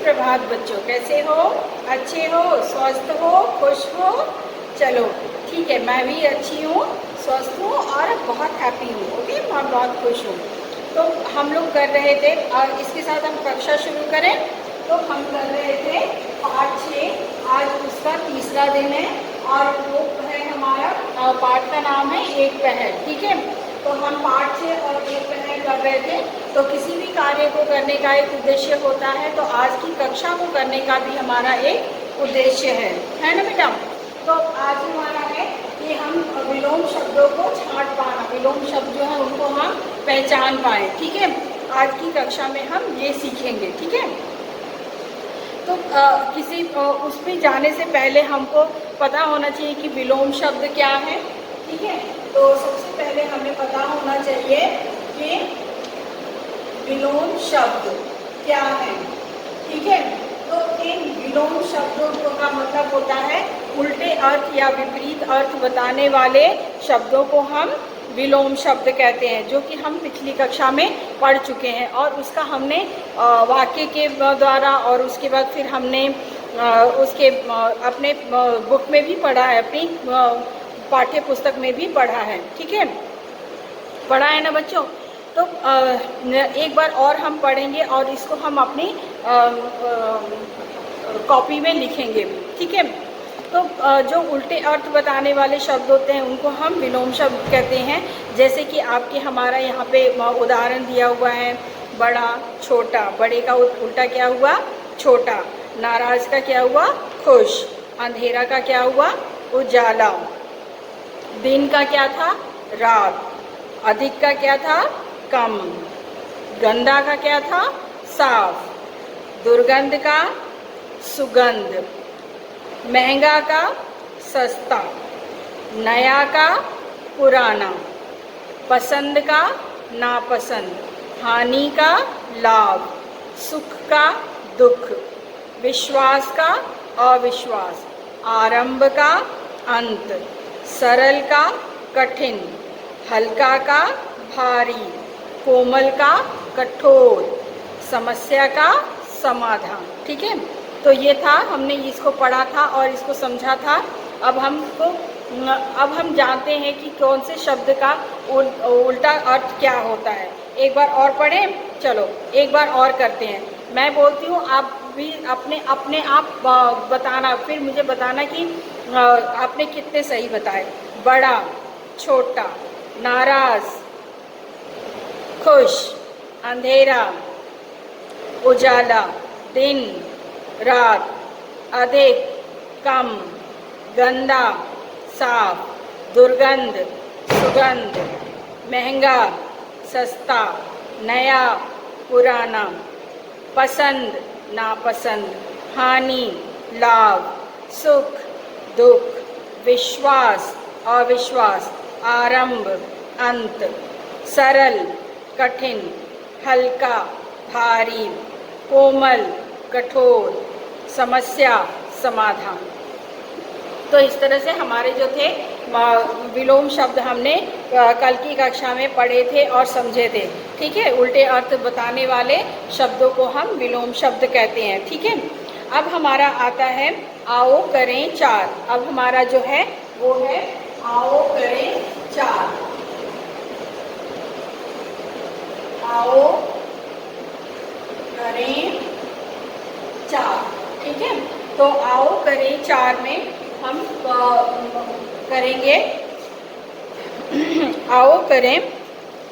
सुप्रभात बच्चों, कैसे हो? अच्छे हो, स्वस्थ हो, खुश हो? चलो ठीक है, मैं भी अच्छी हूँ, स्वस्थ हूँ और बहुत हैप्पी हूँ। ओके, मैं बहुत खुश हूँ। तो हम लोग कर रहे थे और इसके साथ हम कक्षा शुरू करें। तो हम कर रहे थे पाठ 6, आज उसका तीसरा दिन है और वो है हमारा पाठ का नाम है एक पहर। ठीक है, तो हम पाठ 6 और एक पहर कर रहे थे। तो किसी भी कार्य को करने का एक उद्देश्य होता है, तो आज की कक्षा को करने का भी हमारा एक उद्देश्य है ना बेटा? तो आज हमारा है कि हम विलोम शब्दों को छांट पाना, विलोम शब्द जो है उनको हम पहचान पाए। ठीक है, आज की कक्षा में हम ये सीखेंगे। ठीक है, तो किसी उस पर जाने से पहले हमको पता होना चाहिए कि विलोम शब्द क्या है। ठीक है, तो सबसे पहले हमें पता होना चाहिए कि विलोम शब्द क्या है। ठीक है, तो इन विलोम शब्दों का मतलब होता है उल्टे अर्थ या विपरीत अर्थ बताने वाले शब्दों को हम विलोम शब्द कहते हैं, जो कि हम पिछली कक्षा में पढ़ चुके हैं और उसका हमने वाक्य के द्वारा और उसके बाद फिर हमने उसके अपने बुक में भी पढ़ा है, अपनी पाठ्य पुस्तक में भी पढ़ा है। ठीक है, पढ़ा है ना बच्चों? तो एक बार और हम पढ़ेंगे और इसको हम अपनी कॉपी में लिखेंगे। ठीक है, तो जो उल्टे अर्थ बताने वाले शब्द होते हैं उनको हम विलोम शब्द कहते हैं। जैसे कि आपके हमारा यहाँ पे उदाहरण दिया हुआ है, बड़ा छोटा। बड़े का उल्टा क्या हुआ? छोटा। नाराज का क्या हुआ? खुश। अंधेरा का क्या हुआ? उजाला। दिन का क्या था? रात। अधिक का क्या था? कम। गंदा का क्या था? साफ। दुर्गंध का सुगंध। महंगा का सस्ता। नया का पुराना। पसंद का नापसंद। हानि का लाभ। सुख का दुख। विश्वास का अविश्वास। आरंभ का अंत। सरल का कठिन। हल्का का भारी। कोमल का कठोर। समस्या का समाधान। ठीक है, तो ये था, हमने इसको पढ़ा था और इसको समझा था। अब हम जानते हैं कि कौन से शब्द का उल्टा अर्थ क्या होता है। एक बार और पढ़ें, चलो एक बार और करते हैं। मैं बोलती हूँ, आप भी अपने आप बताना, फिर मुझे बताना कि आपने कितने सही बताए। बड़ा, छोटा, नाराज, खुश, अंधेरा, उजाला, दिन, रात, अधिक, कम, गंदा, साफ, दुर्गंध, सुगंध, महंगा, सस्ता, नया, पुराना, पसंद, नापसंद, हानि, लाभ, सुख, दुख, विश्वास, अविश्वास, आरंभ, अंत, सरल, कठिन, हल्का, भारी, कोमल, कठोर, समस्या, समाधान। तो इस तरह से हमारे जो थे विलोम शब्द हमने कल की कक्षा में पढ़े थे और समझे थे। ठीक है, उल्टे अर्थ बताने वाले शब्दों को हम विलोम शब्द कहते हैं। ठीक है, अब हमारा आता है आओ करें चार। अब हमारा जो है वो है आओ करें चार। आओ करें चार। ठीक है, तो आओ करें चार में हम करेंगे आओ करें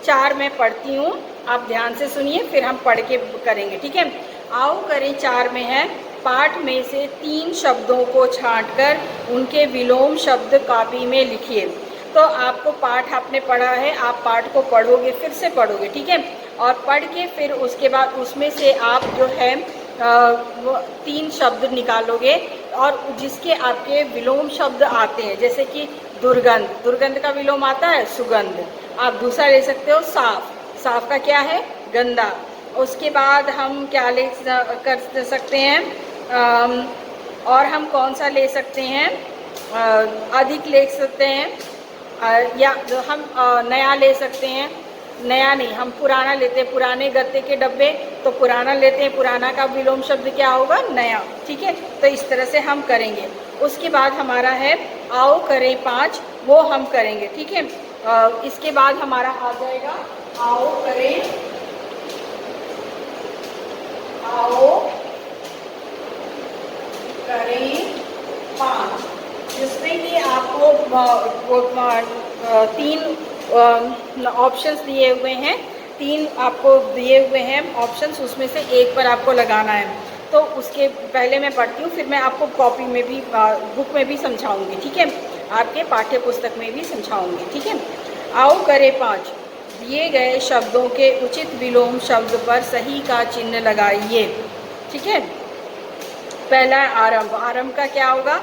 चार। मैं पढ़ती हूँ, आप ध्यान से सुनिए, फिर हम पढ़ के करेंगे। ठीक है, आओ करें चार में है, पाठ में से 3 शब्दों को छांटकर उनके विलोम शब्द कॉपी में लिखिए। तो आपको पाठ आपने पढ़ा है, आप पाठ को पढ़ोगे, फिर से पढ़ोगे। ठीक है, और पढ़ के फिर उसके बाद उसमें से आप जो है वो 3 शब्द निकालोगे और जिसके आपके विलोम शब्द आते हैं। जैसे कि दुर्गंध, दुर्गंध का विलोम आता है सुगंध। आप दूसरा ले सकते हो साफ, साफ का क्या है? गंदा। उसके बाद हम क्या कर सकते हैं? और हम कौन सा ले सकते हैं? अधिक ले सकते हैं, या हम नया ले सकते हैं। नया नहीं, हम पुराना लेते हैं, पुराने गत्ते के डब्बे, तो पुराना लेते हैं, पुराना का विलोम शब्द क्या होगा, नया। ठीक है, तो इस तरह से हम करेंगे। उसके बाद हमारा है आओ करें पाँच, वो हम करेंगे। ठीक है, इसके बाद हमारा आ जाएगा आओ करें पाँच, जिसमें कि आपको तीन ऑप्शंस दिए हुए हैं, तीन आपको दिए हुए हैं ऑप्शंस, उसमें से एक पर आपको लगाना है। तो उसके पहले मैं पढ़ती हूँ, फिर मैं आपको कॉपी में भी बुक में भी समझाऊंगी। ठीक है, आपके पाठ्य पुस्तक में भी समझाऊंगी। ठीक है, आओ करें पाँच, दिए गए शब्दों के उचित विलोम शब्द पर सही का चिन्ह लगाइए। ठीक है, पहला आरंभ, आरंभ का क्या होगा,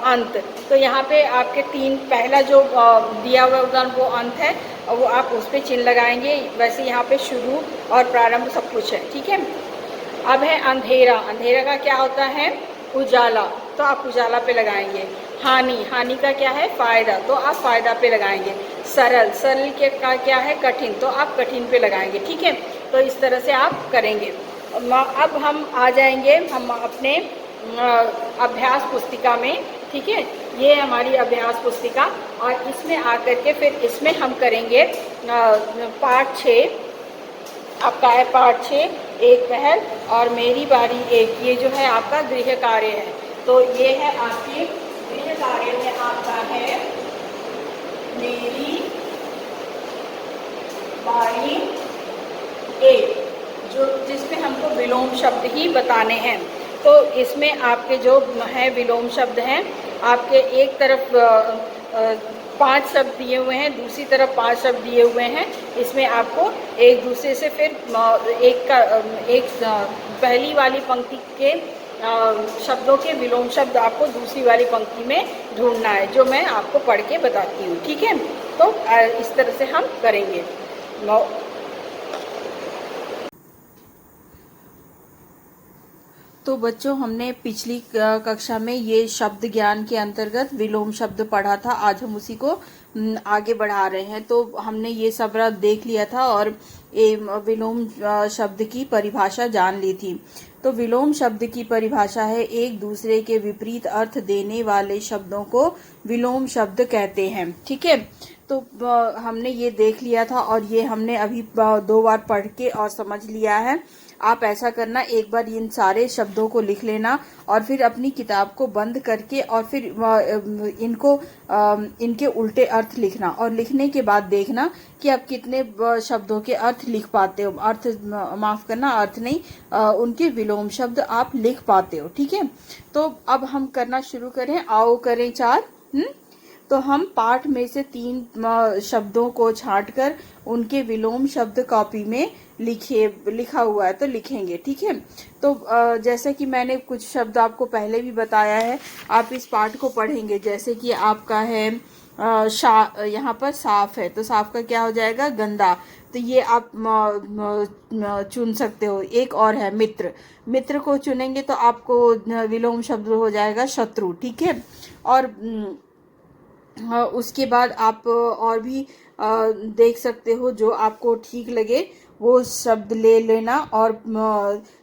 अंत। तो यहाँ पे आपके तीन, पहला जो दिया हुआ उदाहरण वो अंत है, और वो आप उस पर चिन्ह लगाएंगे। वैसे यहाँ पे शुरू और प्रारंभ सब कुछ है। ठीक है, अब है अंधेरा, अंधेरा का क्या होता है, उजाला, तो आप उजाला पे लगाएंगे। हानि, हानि का क्या है, फायदा, तो आप फायदा पे लगाएंगे। सरल, सरल के का क्या है, कठिन, तो आप कठिन पे लगाएंगे। ठीक है, तो इस तरह से आप करेंगे। अब हम आ जाएंगे हम अपने अभ्यास पुस्तिका में। ठीक है, ये हमारी अभ्यास पुस्तिका, और इसमें आकर के फिर इसमें हम करेंगे पाठ 6, आपका है पाठ 6, एक पहल और मेरी बारी एक, ये जो है आपका गृह कार्य है। तो ये है आपके गृह कार्य में आपका है मेरी बारी एक, जो जिसमें हमको विलोम शब्द ही बताने हैं। तो इसमें आपके जो है विलोम शब्द हैं, आपके एक तरफ 5 शब्द दिए हुए हैं, दूसरी तरफ 5 शब्द दिए हुए हैं। इसमें आपको एक दूसरे से फिर एक पहली वाली पंक्ति के शब्दों के विलोम शब्द आपको दूसरी वाली पंक्ति में ढूंढना है, जो मैं आपको पढ़ के बताती हूँ। ठीक है, तो इस तरह से हम करेंगे। तो बच्चों, हमने पिछली कक्षा में ये शब्द ज्ञान के अंतर्गत विलोम शब्द पढ़ा था। आज हम उसी को आगे बढ़ा रहे हैं। तो हमने ये सब देख लिया था और विलोम शब्द की परिभाषा जान ली थी। तो विलोम शब्द की परिभाषा है एक दूसरे के विपरीत अर्थ देने वाले शब्दों को विलोम शब्द कहते हैं। ठीक है, तो हमने ये देख लिया था और ये हमने अभी 2 बार पढ़ के और समझ लिया है। आप ऐसा करना, एक बार इन सारे शब्दों को लिख लेना और फिर अपनी किताब को बंद करके और फिर इनको इनके उल्टे अर्थ लिखना, और लिखने के बाद देखना कि आप कितने शब्दों के अर्थ लिख पाते हो। अर्थ माफ करना, अर्थ नहीं, उनके विलोम शब्द आप लिख पाते हो। ठीक है, तो अब हम करना शुरू करें। आओ करें 4। तो हम पाठ में से 3 शब्दों को छांटकर उनके विलोम शब्द कॉपी में लिखा हुआ है तो लिखेंगे। ठीक है, तो जैसे कि मैंने कुछ शब्द आपको पहले भी बताया है, आप इस पाठ को पढ़ेंगे। जैसे कि आपका है यहाँ पर साफ है, तो साफ का क्या हो जाएगा, गंदा, तो ये आप चुन सकते हो। एक और है मित्र, मित्र को चुनेंगे तो आपको विलोम शब्द हो जाएगा शत्रु। ठीक है, और उसके बाद आप और भी देख सकते हो, जो आपको ठीक लगे वो शब्द ले लेना। और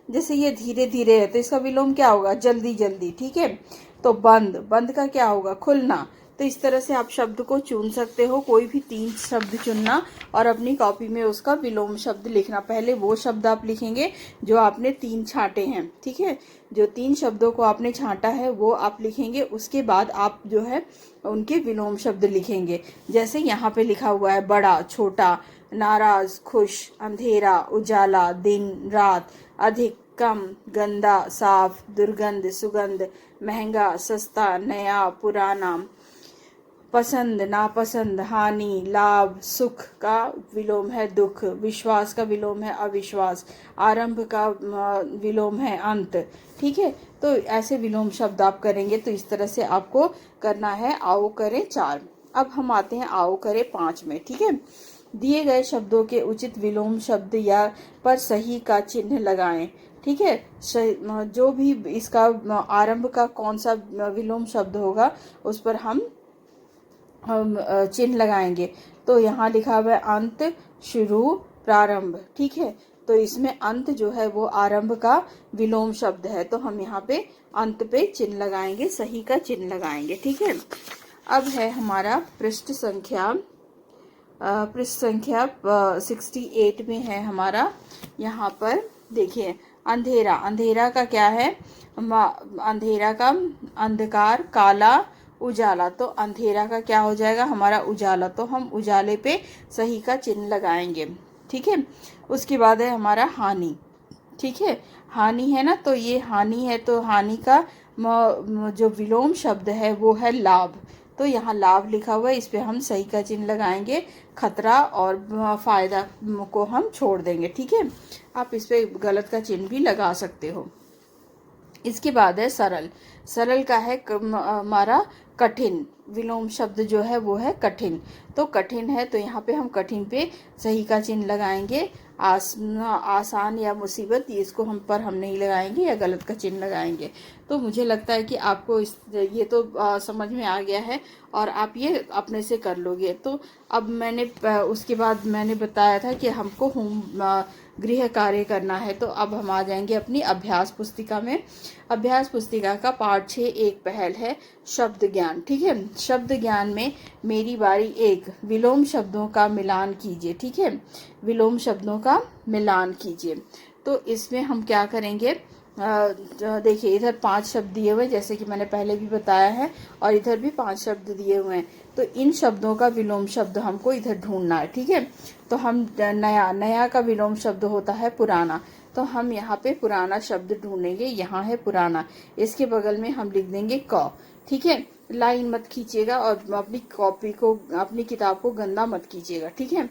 जैसे ये धीरे धीरे है तो इसका विलोम क्या होगा, जल्दी जल्दी। ठीक है, तो बंद, बंद का क्या होगा, खुलना। तो इस तरह से आप शब्द को चुन सकते हो, कोई भी 3 शब्द चुनना और अपनी कॉपी में उसका विलोम शब्द लिखना। पहले वो शब्द आप लिखेंगे जो आपने 3 छांटे हैं। ठीक है, जो 3 शब्दों को आपने छांटा है वो आप लिखेंगे। उसके बाद आप जो है उनके विलोम शब्द लिखेंगे। जैसे यहाँ पे लिखा हुआ है बड़ा, छोटा, नाराज, खुश, अंधेरा, उजाला, दिन, रात, अधिक, कम, गंदा, साफ, दुर्गंध, सुगंध, महंगा, सस्ता, नया, पुराना, पसंद, नापसंद, हानि, लाभ, सुख का विलोम है दुख, विश्वास का विलोम है अविश्वास, आरंभ का विलोम है अंत। ठीक है, तो ऐसे विलोम शब्द आप करेंगे। तो इस तरह से आपको करना है आओ करें 4। अब हम आते हैं आओ करें 5 में। ठीक है, दिए गए शब्दों के उचित विलोम शब्द या पर सही का चिन्ह लगाएं। ठीक है, जो भी इसका आरंभ का कौन सा विलोम शब्द होगा उस पर हम चिन्ह लगाएंगे। तो यहाँ लिखा हुआ है अंत, शुरू, प्रारंभ। ठीक है, तो इसमें अंत जो है वो आरंभ का विलोम शब्द है, तो हम यहाँ पे अंत पे चिन्ह लगाएंगे, सही का चिन्ह लगाएंगे। ठीक है, अब है हमारा पृष्ठ संख्या 68 में है हमारा। यहाँ पर देखिए अंधेरा, अंधेरा का क्या है, अंधेरा का अंधकार, काला, उजाला, तो अंधेरा का क्या हो जाएगा हमारा उजाला, तो हम उजाले पे सही का चिन्ह लगाएंगे। ठीक है, उसके बाद है हमारा हानि। ठीक है, हानि है ना, तो ये हानि है, तो हानि का जो विलोम शब्द है वो है लाभ, तो यहाँ लाभ लिखा हुआ है, इस पे हम सही का चिन्ह लगाएंगे। खतरा और फायदा को हम छोड़ देंगे। ठीक है, आप इस पे गलत का चिन्ह भी लगा सकते हो। इसके बाद है सरल। सरल का है हमारा कठिन, विलोम शब्द जो है वो है कठिन, तो कठिन है, तो यहाँ पे हम कठिन पे सही का चिन्ह लगाएंगे। आसान या मुसीबत, इसको हम नहीं लगाएंगे या गलत का चिन्ह लगाएंगे। तो मुझे लगता है कि आपको ये तो समझ में आ गया है और आप ये अपने से कर लोगे। तो अब उसके बाद मैंने बताया था कि हमको गृह कार्य करना है, तो अब हम आ जाएंगे अपनी अभ्यास पुस्तिका में। अभ्यास पुस्तिका का पाठ 6 एक पहल है शब्द ज्ञान। ठीक है, शब्द ज्ञान में मेरी बारी 1, विलोम शब्दों का मिलान कीजिए। ठीक है, विलोम शब्दों का मिलान कीजिए, तो इसमें हम क्या करेंगे, देखिए इधर 5 शब्द दिए हुए, जैसे कि मैंने पहले भी बताया है, और इधर भी 5 शब्द दिए हुए हैं, तो इन शब्दों का विलोम शब्द हमको इधर ढूंढना है। ठीक है, तो हम नया का विलोम शब्द होता है पुराना, तो हम यहाँ पे पुराना शब्द ढूंढेंगे। यहाँ है पुराना, इसके बगल में हम लिख देंगे क। ठीक है, लाइन मत खींचिएगा और अपनी किताब को गंदा मत कीजिएगा। ठीक है,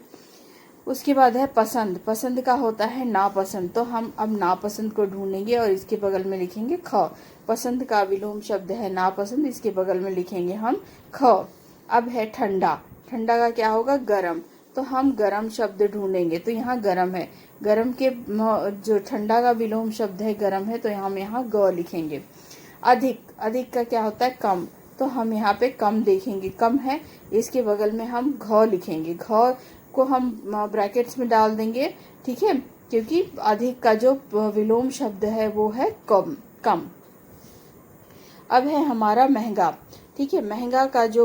उसके बाद है पसंद। पसंद का होता है नापसंद, तो हम अब नापसंद को ढूंढेंगे और इसके बगल में लिखेंगे ख। पसंद का विलोम शब्द है नापसंद, इसके बगल में लिखेंगे हम ख। अब है ठंडा। ठंडा का क्या होगा, गरम, तो हम गरम शब्द ढूंढेंगे, तो यहाँ गरम है, गरम के जो ठंडा का विलोम शब्द है गरम है, तो हम यहाँ ग लिखेंगे। अधिक, अधिक का क्या होता है कम, तो हम यहाँ पे कम देखेंगे, कम है, इसके बगल में हम घ लिखेंगे। घ को हम ब्रैकेट्स में डाल देंगे। ठीक है, क्योंकि अधिक का जो विलोम शब्द है वो है कम, कम। अब है हमारा महंगा। ठीक है, महंगा का जो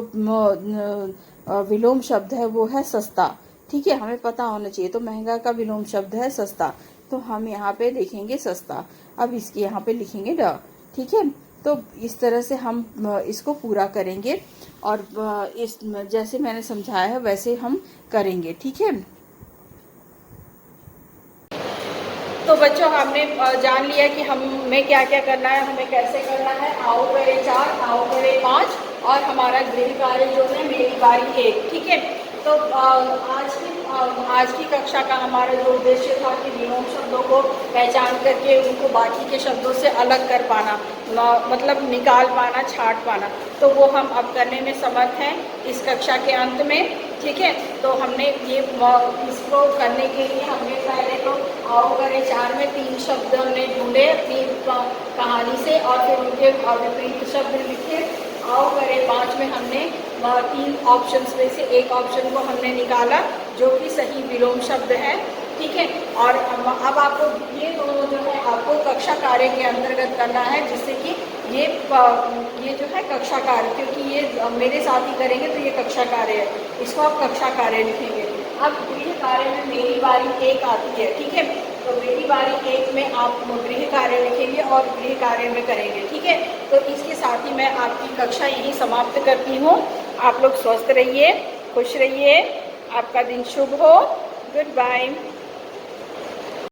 विलोम शब्द है वो है सस्ता। ठीक है, हमें पता होना चाहिए, तो महंगा का विलोम शब्द है सस्ता, तो हम यहाँ पे देखेंगे सस्ता। अब इसके यहाँ पे लिखेंगे ड। ठीक है, तो इस तरह से हम इसको पूरा करेंगे और जैसे मैंने समझाया है वैसे हम करेंगे। ठीक है, तो बच्चों हमने जान लिया कि हमें क्या क्या करना है, हमें कैसे करना है। आओ करे 4, आओ करे 5, और हमारा गृह कार्य जो है मेरी बारी 1। ठीक है, तो आज की कक्षा का हमारा जो उद्देश्य था कि विलोम शब्दों को पहचान करके उनको बाकी के शब्दों से अलग कर पाना, मतलब निकाल पाना, छांट पाना, तो वो हम अब करने में समर्थ हैं इस कक्षा के अंत में। ठीक है, तो हमने इसको करने के लिए हमने पहले तो आओ करे 4 में 3 शब्द हमने ढूंढे अपनी कहानी से, और फिर उनके विपरीत शब्द लिखे। आओ करे 5 में हमने 3 ऑप्शंस में से एक ऑप्शन को हमने निकाला जो कि सही विलोम शब्द है। ठीक है, और अब आपको ये दोनों जो है आपको कक्षा कार्य के अंतर्गत करना है, जिससे कि ये जो है कक्षा कार्य, क्योंकि ये मेरे साथ ही करेंगे तो ये कक्षा कार्य है, इसको आप कक्षा कार्य लिखेंगे। अब गृह कार्य में मेरी बारी 1 आती है। ठीक है, तो मेरी बारी 1 में आप गृह कार्य लिखेंगे और गृह कार्य में करेंगे। ठीक है, तो इसके साथ ही मैं आपकी कक्षा यही समाप्त करती हूँ। आप लोग स्वस्थ रहिए, खुश रहिए, आपका दिन शुभ हो। Good bye.